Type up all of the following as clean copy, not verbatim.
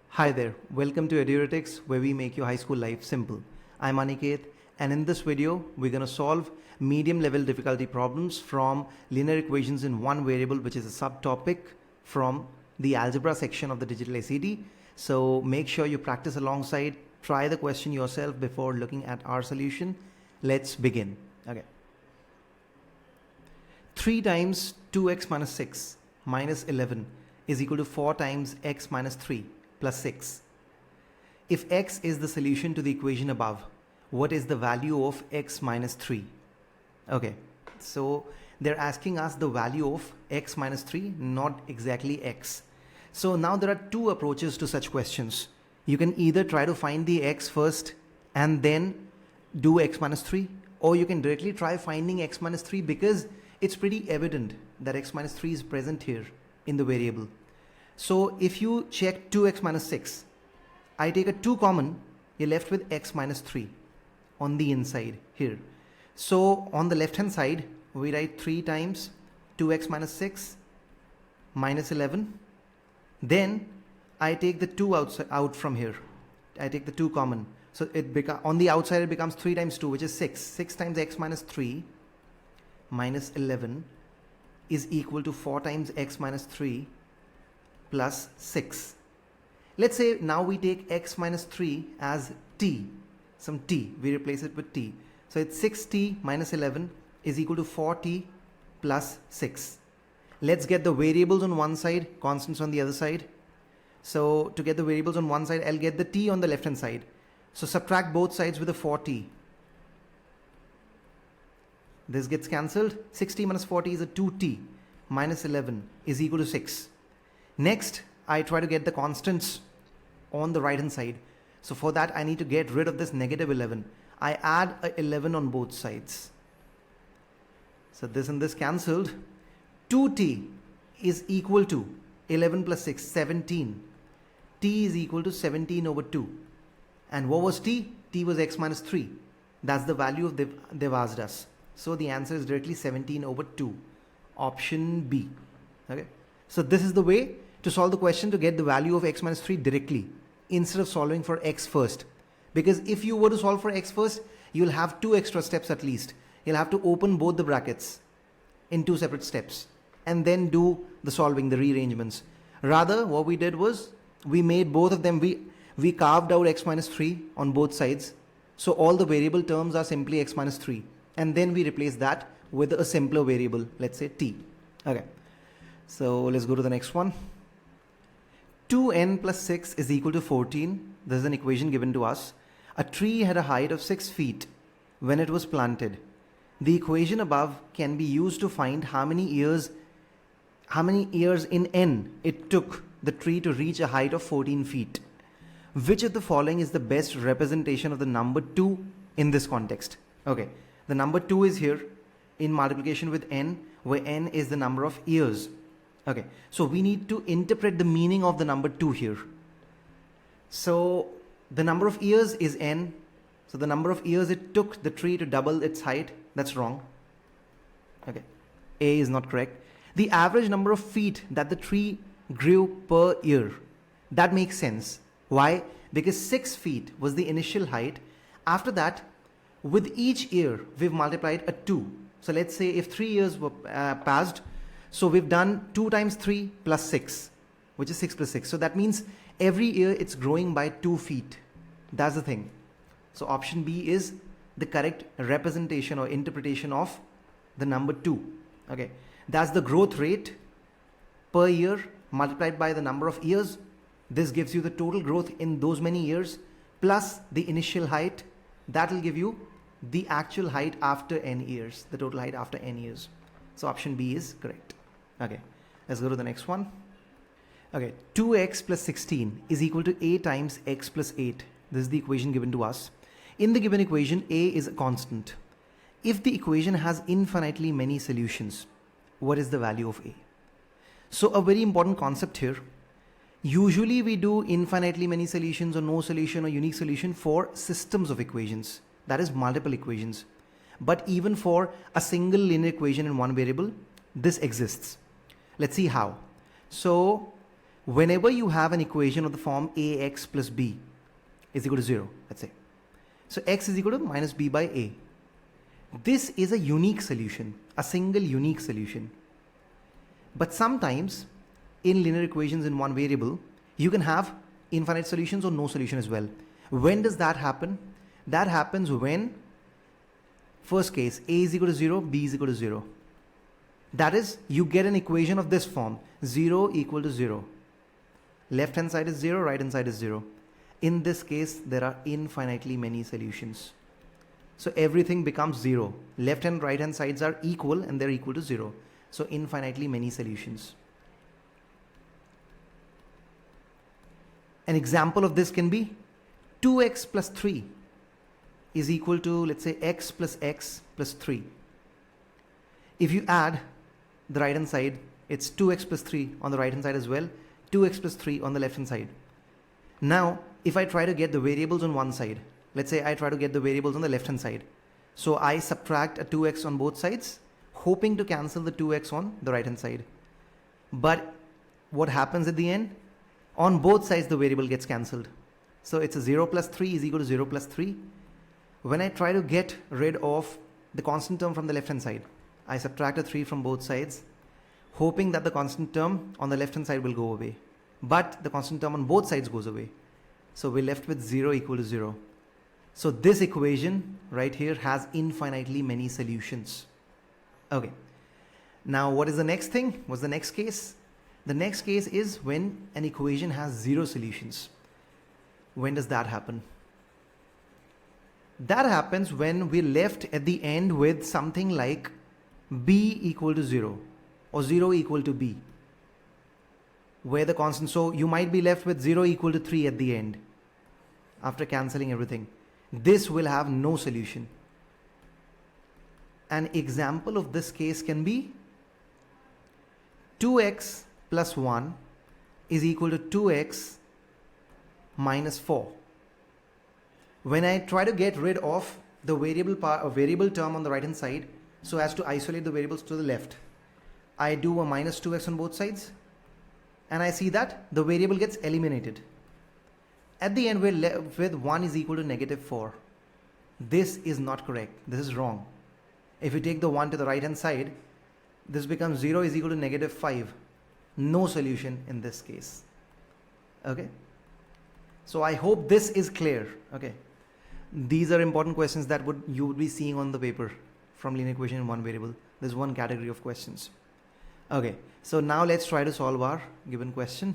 Hi there, welcome to EudretiX, where we make your high school life simple. I'm Aniket, and in this video we're going to solve medium level difficulty problems from linear equations in one variable, which is a subtopic from the algebra section of the Digital SAT. So make sure you practice alongside, try the question yourself before looking at our solution. Let's begin. Okay. 3 times 2x minus 6 minus 11 is equal to 4 times x minus 3 plus 6. If x is the solution to the equation above, what is the value of x minus 3? Okay, so they're asking us the value of x minus 3, not exactly x. So now there are two approaches to such questions. You can either try to find the x first and then do x minus 3, or you can directly try finding x minus 3 because it's pretty evident that x minus 3 is present here in the variable. So if you check 2x minus 6, I take a 2 common, you're left with x minus 3 on the inside here. So on the left hand side, we write 3 times 2x minus 6 minus 11. Then I take the 2 out from here. I take the 2 common. So on the outside it becomes 3 times 2, which is 6. 6 times x minus 3 minus 11 is equal to 4 times x minus 3 plus 6. Let's say now we take x minus 3 as t, some t, we replace it with t. So it's 6t minus 11 is equal to 4t plus 6. Let's get the variables on one side, constants on the other side. So to get the variables on one side, I'll get the t on the left hand side. So subtract both sides with a 4t. This gets cancelled. 6t minus 4t is a 2t minus 11 is equal to 6. Next, I try to get the constants on the right hand side. So for that, I need to get rid of this negative 11. I add a 11 on both sides. So this and this cancelled. 2t is equal to 11 plus 6, 17. T is equal to 17 over 2. And what was t? T was x minus 3. That's the value they've asked us. So the answer is directly 17 over 2. Option B. Okay. So this is the way to solve the question to get the value of x minus 3 directly instead of solving for x first. Because if you were to solve for x first, you'll have 2 extra steps at least. You'll have to open both the brackets in 2 separate steps and then do the solving, the rearrangements. Rather, what we did was we made both of them, we carved out x minus 3 on both sides. So all the variable terms are simply x minus 3. And then we replace that with a simpler variable, let's say t. Okay. So let's go to the next one. 2n plus 6 is equal to 14. This is an equation given to us. A tree had a height of 6 feet when it was planted. The equation above can be used to find how many years in n it took the tree to reach a height of 14 feet. Which of the following is the best representation of the number 2 in this context? Okay, the number 2 is here in multiplication with n, where n is the number of years. Okay, so we need to interpret the meaning of the number 2 here. So the number of years is n. So the number of years it took the tree to double its height, that's wrong. Okay, A is not correct. The average number of feet that the tree grew per year, that makes sense. Why? Because 6 feet was the initial height. After that, with each year, we've multiplied a 2. So let's say if 3 years were passed, so we've done 2 times 3 plus 6, which is 6 plus 6. So that means every year it's growing by 2 feet. That's the thing. So option B is the correct representation or interpretation of the number 2. Okay, that's the growth rate per year multiplied by the number of years. This gives you the total growth in those many years plus the initial height. That will give you the actual height after n years, the total height after n years. So option B is correct. Okay, let's go to the next one. Okay, 2x plus 16 is equal to a times x plus 8. This is the equation given to us. In the given equation, a is a constant. If the equation has infinitely many solutions, what is the value of a? So a very important concept here. Usually we do infinitely many solutions or no solution or unique solution for systems of equations, that is multiple equations. But even for a single linear equation in one variable, this exists. Let's see how. So whenever you have an equation of the form ax plus b is equal to 0, let's say. So x is equal to minus b by a. This is a unique solution, a single unique solution. But sometimes in linear equations in one variable, you can have infinite solutions or no solution as well. When does that happen? That happens when, first case, a is equal to 0, b is equal to 0. That is, you get an equation of this form, 0 equal to 0. Left hand side is 0, right hand side is 0. In this case, there are infinitely many solutions. So everything becomes 0. Left and right hand sides are equal and they're equal to 0. So infinitely many solutions. An example of this can be 2x plus 3 is equal to, let's say, x plus 3. If you add the right hand side, it's 2x plus 3 on the right hand side as well, 2x plus 3 on the left hand side. Now, if I try to get the variables on one side, let's say I try to get the variables on the left hand side. So I subtract a 2x on both sides, hoping to cancel the 2x on the right hand side. But what happens at the end? On both sides the variable gets cancelled. So it's a 0 plus 3 is equal to 0 plus 3. When I try to get rid of the constant term from the left hand side, I subtract a 3 from both sides, hoping that the constant term on the left hand side will go away. But the constant term on both sides goes away. So we're left with 0 equal to 0. So this equation right here has infinitely many solutions. Okay. Now what is the next thing? What's the next case? The next case is when an equation has 0 solutions. When does that happen? That happens when we're left at the end with something like b equal to 0 or 0 equal to b, where the constant, so you might be left with 0 equal to 3 at the end after cancelling everything. This will have no solution. An example of this case can be 2x plus 1 is equal to 2x minus 4. When I try to get rid of the variable term on the right hand side so as to isolate the variables to the left, I do a minus 2x on both sides and I see that the variable gets eliminated. At the end we're left with 1 is equal to negative 4. This is not correct. This is wrong. If you take the 1 to the right hand side, this becomes 0 is equal to negative 5. No solution in this case. Okay. So I hope this is clear. Okay. These are important questions that you would be seeing on the paper from linear equation in one variable. There's one category of questions. Okay. So now let's try to solve our given question.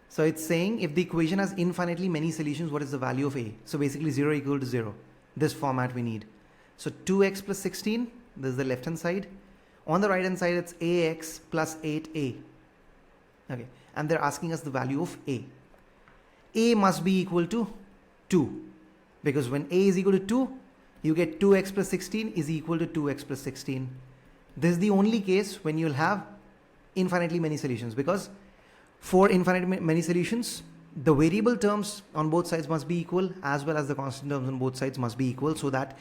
So it's saying if the equation has infinitely many solutions, what is the value of a? So basically 0 equal to 0. This format we need. So 2x plus 16, this is the left hand side. On the right hand side, it's ax plus 8a. Okay. And they're asking us the value of a. A must be equal to 2. Because when a is equal to 2, you get 2x plus 16 is equal to 2x plus 16. This is the only case when you'll have infinitely many solutions, because for infinitely many solutions, the variable terms on both sides must be equal as well as the constant terms on both sides must be equal, so that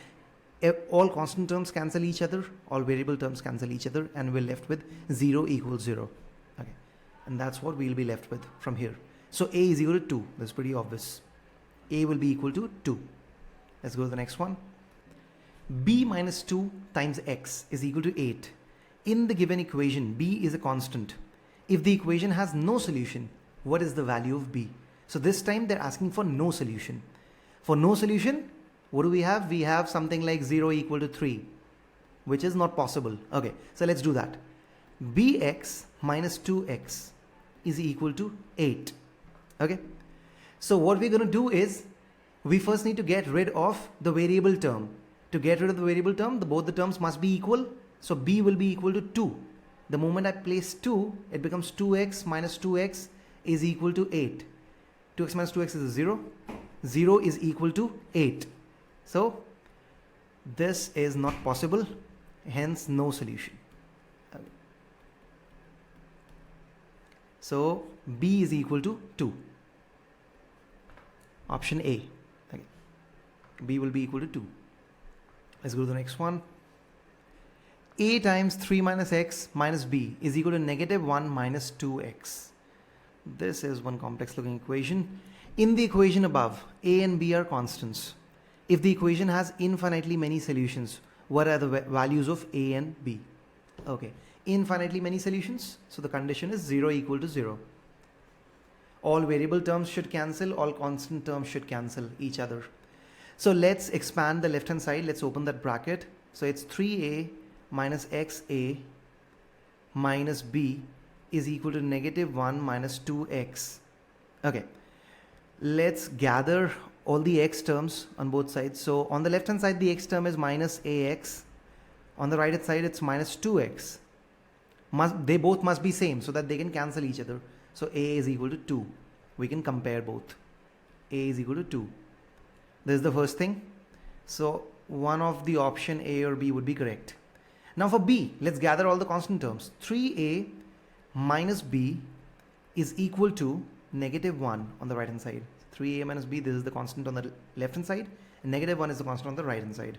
all constant terms cancel each other, all variable terms cancel each other, and we're left with 0 equals 0. Okay. And that's what we'll be left with from here. So a is equal to 2. That's pretty obvious. A will be equal to 2. Let's go to the next one. B minus 2 times x is equal to 8. In the given equation, b is a constant. If the equation has no solution, what is the value of b? So this time they're asking for no solution. For no solution, what do we have? We have something like 0 equal to 3, which is not possible. Okay, so let's do that. Bx minus 2x is equal to 8. Okay, so what we're going to do is we first need to get rid of the variable term. To get rid of the variable term, both the terms must be equal. So b will be equal to 2. The moment I place 2, it becomes 2x minus 2x is equal to 8. 2x minus 2x is 0. 0 is equal to 8. So this is not possible, hence no solution. Okay. So b is equal to 2. Option A. Okay. B will be equal to 2. Let's go to the next one. A times 3 minus x minus b is equal to negative 1 minus 2x. This is one complex looking equation. In the equation above, a and b are constants. If the equation has infinitely many solutions, what are the values of a and b? Okay, infinitely many solutions, so the condition is 0 equal to 0. All variable terms should cancel, all constant terms should cancel each other. So let's expand the left hand side, let's open that bracket. So it's 3a minus xa minus b is equal to negative 1 minus 2x. Okay, let's gather all the x terms on both sides. So on the left hand side, the x term is minus ax. On the right hand side, it's minus 2x. They both must be same so that they can cancel each other. So a is equal to 2. We can compare both. A is equal to 2. This is the first thing. So one of the option A or B would be correct. Now for B, let's gather all the constant terms. 3a minus b is equal to negative 1 on the right hand side. 3a minus b, this is the constant on the left hand side, and negative 1 is the constant on the right hand side.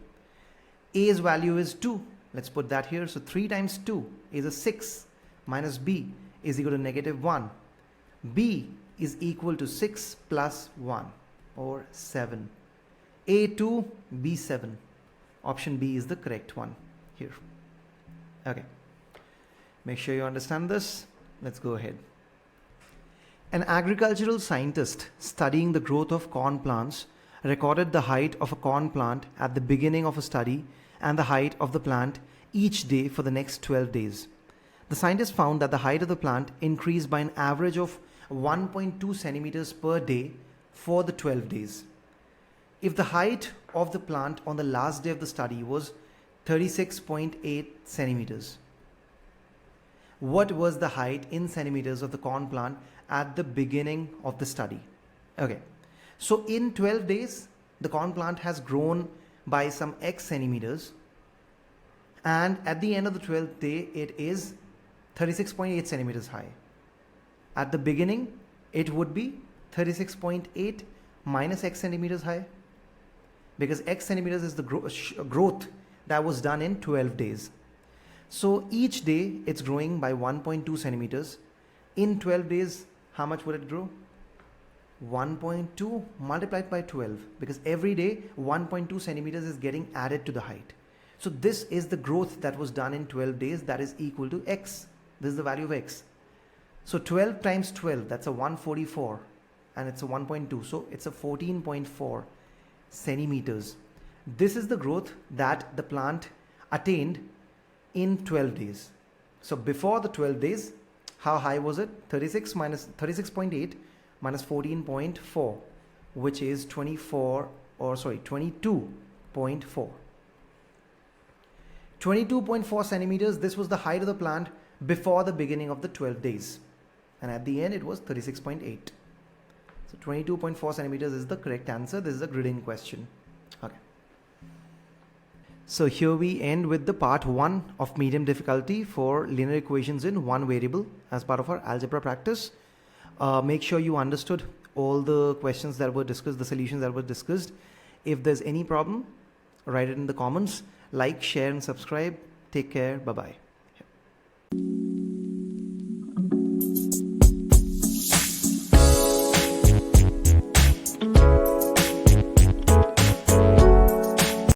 A's value is 2. Let's put that here. So 3 times 2 is a 6 minus b is equal to negative 1. B is equal to 6 plus 1 or 7. A2, B7. Option B is the correct one here. Okay. Make sure you understand this. Let's go ahead. An agricultural scientist studying the growth of corn plants recorded the height of a corn plant at the beginning of a study and the height of the plant each day for the next 12 days. The scientist found that the height of the plant increased by an average of 1.2 centimeters per day for the 12 days. If the height of the plant on the last day of the study was 36.8 centimeters, what was the height in centimeters of the corn plant at the beginning of the study? Okay, so in 12 days, the corn plant has grown by some x centimeters, and at the end of the 12th day, it is 36.8 centimeters high. At the beginning, it would be 36.8 minus x centimeters high, because x centimeters is the growth that was done in 12 days. So each day it's growing by 1.2 centimeters. In 12 days, how much would it grow? 1.2 multiplied by 12, because every day 1.2 centimeters is getting added to the height. So this is the growth that was done in 12 days, that is equal to x. This is the value of x. So 12 times 12, that's a 144, and it's a 1.2, so it's a 14.4 centimeters. This is the growth that the plant attained in 12 days. So before the 12 days, how high was it? 36 minus 36.8 minus 14.4, which is 22.4. 22.4 centimeters, this was the height of the plant before the beginning of the 12 days. And at the end, it was 36.8. So 22.4 centimeters is the correct answer. This is a grid-in question. Okay. So here we end with the part 1 of medium difficulty for linear equations in one variable as part of our algebra practice. Make sure you understood all the questions that were discussed, the solutions that were discussed. If there's any problem, write it in the comments. Like, share and subscribe. Take care. Bye-bye.